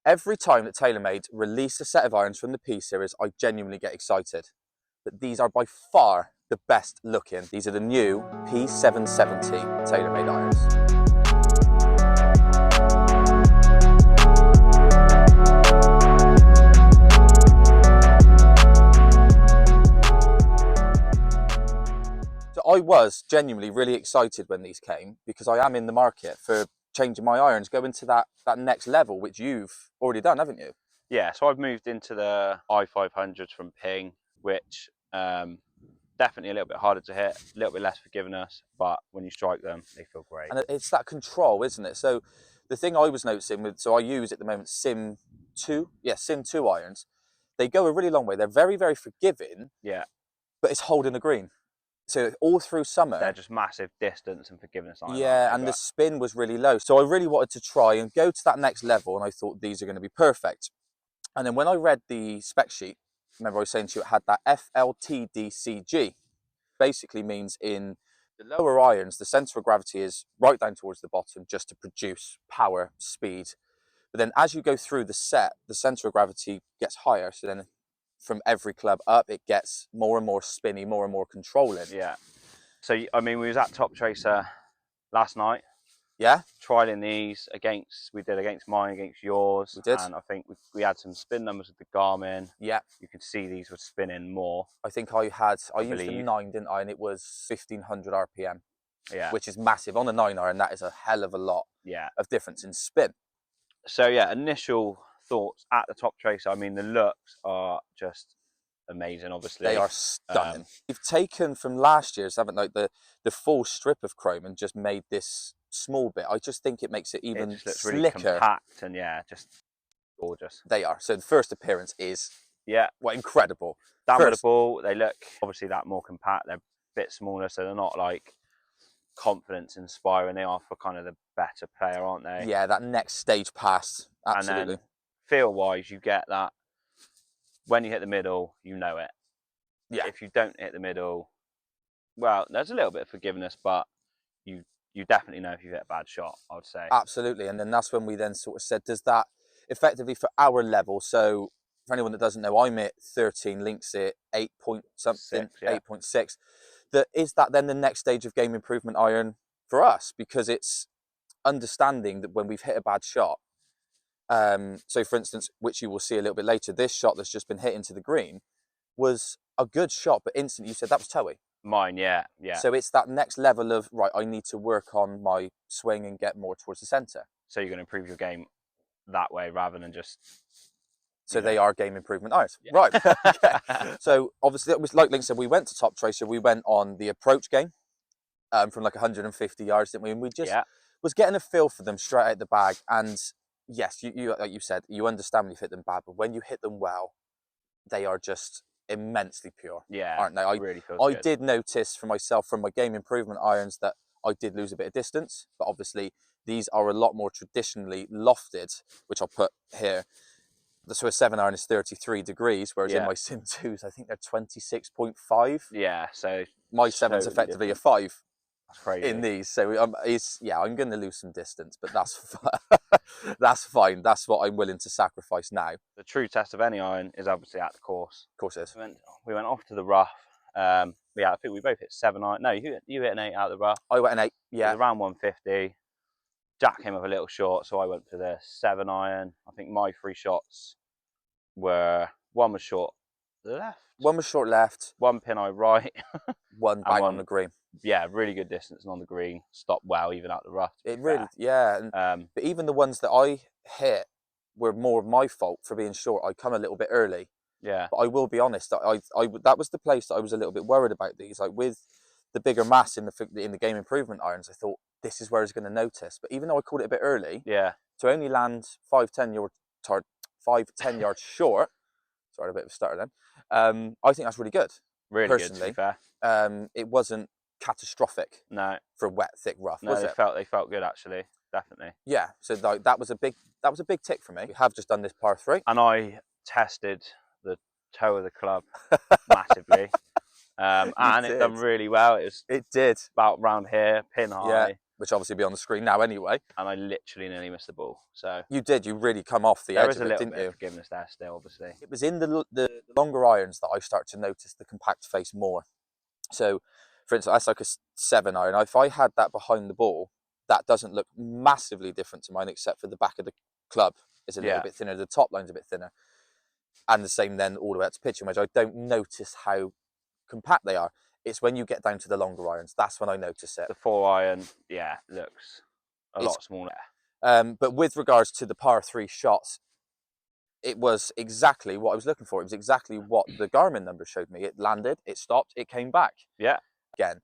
Every time that TaylorMade release a set of irons from the P series, I genuinely get excited. But these are by far the best looking. These are the new P770 TaylorMade irons. So I was genuinely really excited when these came, because I am in the market for changing my irons, going to that next level, which you've already done, haven't you? Yeah, so I've moved into the i500s from Ping, which definitely a little bit harder to hit, a little bit less forgiveness, but when you strike them, they feel great. And it's that control, isn't it? So the thing I was noticing with, so I use at the moment Sim 2, yeah, Sim 2 irons. They go a really long way. They're very, very forgiving, Yeah, but it's holding the green. So all through summer, they're just massive distance and forgiveness irons, aren't yeah, they? and the spin was really low. So I really wanted to try and go to that next level, and I thought these are going to be perfect. And then when I read the spec sheet, remember I was saying to you it had that FLTDCG. Basically means in the lower irons, the center of gravity is right down towards the bottom just to produce power, speed. But then as you go through the set, the center of gravity gets higher. So then from every club up, it gets more and more spinny, more and more controlling. Yeah. So, I mean, we was at Top Tracer last night, Yeah, trialing these we did against mine, against yours, we did. and I think we had some spin numbers with the Garmin. Yeah, You could see these were spinning more. I think I used a believe. 9, didn't I? And it was 1500 RPM, Yeah, which is massive. On the 9 iron, that is a hell of a lot yeah. of difference in spin. So yeah, initial thoughts at the Top Tracer. I mean, the looks are just amazing. Obviously, They are stunning. You've taken from last year's, haven't like the full strip of chrome and just made this small bit. I just think it makes it even it just looks really slicker. compact and yeah, just gorgeous. They are. So the first appearance is, Yeah, well, incredible. down with the First, ball, they look obviously that more compact. They're a bit smaller, so they're not like confidence inspiring. They are for kind of the better player, aren't they? yeah, that next stage pass, absolutely. And then feel wise, you get that when you hit the middle, you know it. Yeah, If you don't hit the middle, well, there's a little bit of forgiveness, but you definitely know if you hit a bad shot, I would say. absolutely. And then that's when we then sort of said, does that effectively for our level? So for anyone that doesn't know, I'm at 13, Link's at 8 point something, 6, yeah. 8.6. Is that then the next stage of game improvement iron for us? Because it's understanding that when we've hit a bad shot, so for instance, which you will see a little bit later, this shot that's just been hit into the green was a good shot, but instantly you said that was toey. Mine, yeah, yeah. So it's that next level of, right, I need to work on my swing and get more towards the centre. So you're going to improve your game that way rather than just. So they are game improvement irons. Yeah. Right. Okay. So obviously, it was like Link said, we went to Top Tracer, we went on the approach game from like 150 yards, didn't we? And we just was getting a feel for them straight out the bag. And yes, you like you said, you understand when you hit them bad, but when you hit them well, they are just immensely pure, Yeah, aren't they? I really feels I good. did notice for myself from my game improvement irons that I did lose a bit of distance, but obviously these are a lot more traditionally lofted, which I'll put here. So a 7 iron is 33 degrees, whereas in my Sim 2s, I think they're 26.5. Yeah, so My 7's totally effectively different. a 5 That's crazy. in these. So I'm going to lose some distance, but that's that's fine. That's what I'm willing to sacrifice now. The true test of any iron is obviously at the course. Of course it is. We went off to the rough. Yeah, I think we both hit 7 iron. No, you hit an 8 out of the rough. I went an 8, It yeah. was around 150. Jack came up a little short, so I went for the 7 iron. I think my 3 shots were, one was short left. One was short left. One pin eye right. One bang on the green. Yeah, really good distance and on the green. Stopped well, even out the rough. It really, yeah. And, but even the ones that I hit were more of my fault for being short. I come a little bit early. Yeah. But I will be honest, that was the place that I was a little bit worried about these. Like with the bigger mass in the game improvement irons, I thought this is where he's going to notice. But even though I called it a bit early, yeah, to only land 5-10 yards short. Sorry, a bit of a stutter then. I think that's really good. Really personally. good, to be fair. It wasn't catastrophic. No. For a wet, thick rough. No, was it? They felt good actually, definitely. Yeah. So that was a big tick for me. We have just done this par 3, and I tested the toe of the club massively, and it done really well. It did about round here, pin high. Yeah. which obviously will be on the screen now anyway. And I literally nearly missed the ball. So You did. You really come off the there edge is of a it, little didn't bit you? of forgiveness there still, obviously. It was in the longer irons that I start to notice the compact face more. So, for instance, that's like a 7 iron. If I had that behind the ball, that doesn't look massively different to mine, except for the back of the club is a little bit thinner. The top line's a bit thinner. And the same then all the way up to pitching wedge. I don't notice how compact they are. It's when you get down to the longer irons, that's when I notice it. The 4 iron, yeah, looks a lot smaller. But with regards to the par 3 shots, it was exactly what I was looking for. It was exactly what the Garmin number showed me. It landed, it stopped, it came back. Yeah. Again,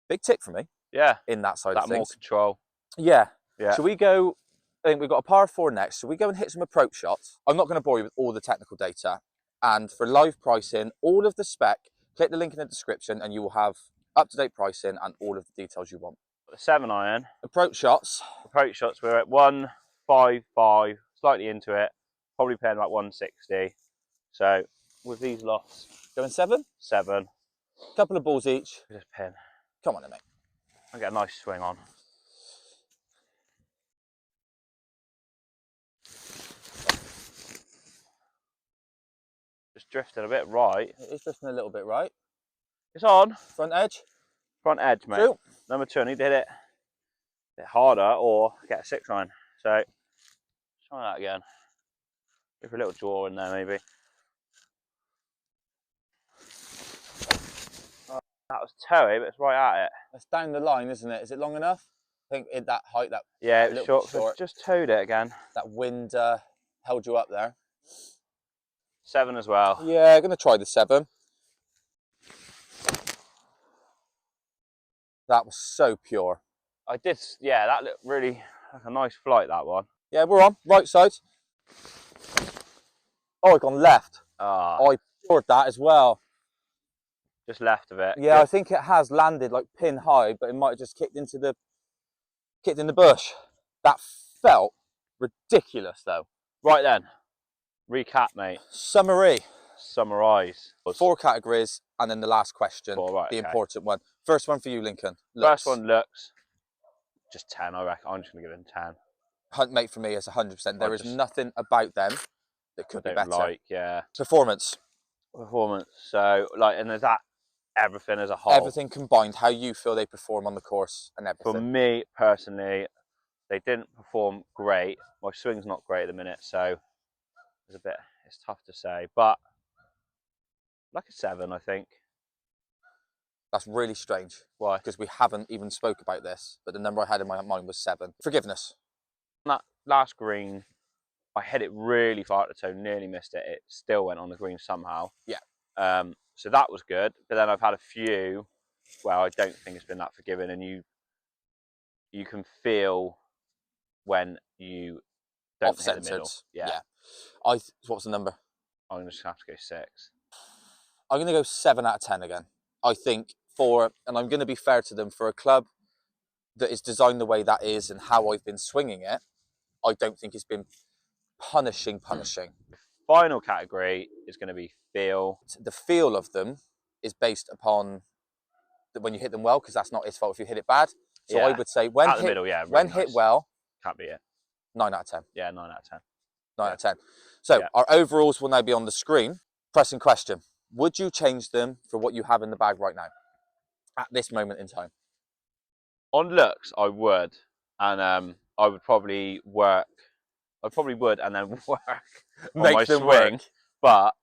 big tick for me. Yeah. In that side of things. That more control. Yeah. Yeah. Should we go? I think we've got a par 4 next. Should we go and hit some approach shots? I'm not going to bore you with all the technical data. And for live pricing, all of the spec, click the link in the description and you will have up-to-date pricing and all of the details you want. The 7 iron. Approach shots. Approach shots, we're at 155, slightly into it. Probably paying about 160. So with these lots, Going 7? 7. Couple of balls each. Just pin. Come on then, mate. I get a nice swing on. Just drifting a bit right. It is drifting a little bit right. It's on. Front edge. Front edge, mate. True. Number 2, I need to hit it a bit harder or get a 6 iron. So try that again. Go for a little draw in there maybe. Oh, that was toey, but it's right at it. It's down the line, isn't it? Is it long enough? I think at that height, that yeah, it was short. So just towed it again. That wind held you up there. 7 as well. Yeah, going to try the 7. That was so pure. I did, yeah, that looked really like a nice flight, that one. Yeah, we're on. Right side. Oh, I've gone left. Ah, I pured that as well. just left of it. Yeah, I think it has landed like pin high, but it might have just kicked in the bush. That felt ridiculous though. Right then, recap, mate. Summary. Summarise. 4 categories, and then the last question, 4, right, the okay. important one. First one for you, Lincoln. First one looks just 10, I reckon. I'm just going to give it a 10. Hunt Mate for me is 100%. There is nothing about them that could be better. Like, yeah. Performance. So, like, and is that everything as a whole? Everything combined, how you feel they perform on the course and everything. For me, personally, they didn't perform great. My swing's not great at the minute, so it's tough to say. But, like a 7, I think. That's really strange. Why? Because we haven't even spoke about this, but the number I had in my mind was 7. Forgiveness. That last green, I hit it really far at the toe, nearly missed it. It still went on the green somehow. Yeah. So that was good. But then I've had a few where I don't think it's been that forgiving, and you can feel when you don't hit the middle. Yeah. What's the number? I'm just gonna have to go 6. I'm going to go 7 out of 10 again. I think and I'm going to be fair to them, for a club that is designed the way that is and how I've been swinging it, I don't think it's been punishing. Final category is going to be feel. The feel of them is based upon when you hit them well, because that's not his fault if you hit it bad. So yeah. I would say when at the middle, yeah, really when nice. hit well, can't be it. 9 out of 10. Yeah, 9 out of 10. 9 out of 10. So our overalls will now be on the screen. Pressing question: would you change them for what you have in the bag right now, at this moment in time? On looks, I would, and I would probably work. I probably would, and then work on my swing. Work. But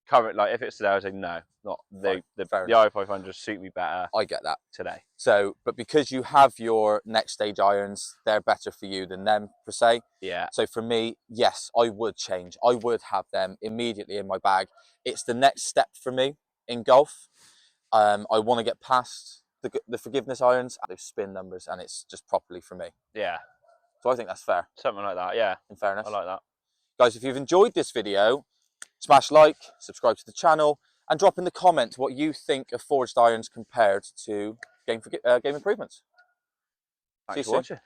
current, like if it's today, I would say no, not the Fair i500 suit me better. I get that. Today. So, but because you have your next stage irons, they're better for you than them per se. Yeah. So for me, yes, I would change. I would have them immediately in my bag. It's the next step for me in golf. I want to get past the forgiveness irons, those spin numbers, and it's just properly for me. Yeah. So I think that's fair. Something like that, yeah. In fairness. I like that. Guys, if you've enjoyed this video, smash like, subscribe to the channel, and drop in the comments what you think of forged irons compared to game improvements. Thanks for watching.